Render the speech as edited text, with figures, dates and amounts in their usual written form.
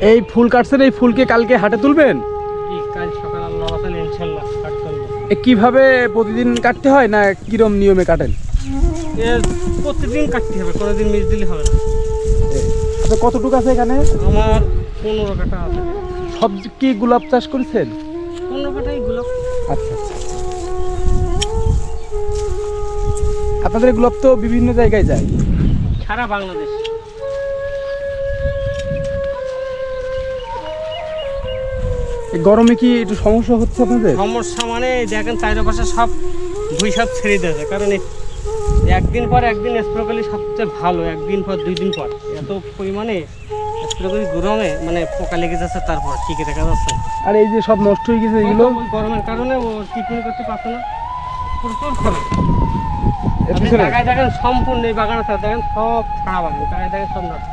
এই ফুল কাটছেন, এই ফুলকে কালকে হাটে তুলবেন? কাল সকাল আল্লাহ বাতালে ইনশাল্লাহ কাটতে হবে। কিভাবে প্রতিদিন কাটতে হয় না কিরম নিয়মে কাটেন? প্রতিদিন কাটতে হবে, কোনোদিন মিস দিলে হবে না। আচ্ছা, কতটুকু আছে এখানে? আমার 15 কাঠা আছে। সব কি গোলাপ চাষ করেছেন? 15 কাঠাই গোলাপ। আচ্ছা আচ্ছা। আপনাদের গোলাপ তো বিভিন্ন জায়গায় যায়, সারা বাংলাদেশ। এই গরমে কি একটু সমস্যা হচ্ছে আপনাদের? সমস্যা মানে দেখেন চারিপাশে সব ভুঁই সব ছেড়ে দিয়েছে, কারণ একদিন পর একদিন স্প্রে করলে সবচেয়ে ভালো, একদিন পর 2 দিন পর এত পরিমাণে স্প্রে করি গরমে মানে পোকা লেগে যাচ্ছে, তারপর টিকে দেখা যাচ্ছে। আর এই যে সব নষ্ট হয়ে গেছে এগুলো ওই গরমের কারণে ও ট্রিটমেন্ট করতে পারছে না, প্রচুর খরচ। এর আপনি পিছনে? জায়গায় দেখেন সম্পূর্ণ এই বাগান আছে, দেখেন সব ছাড়া বাগান, জায়গায় দেখেন সব নষ্ট।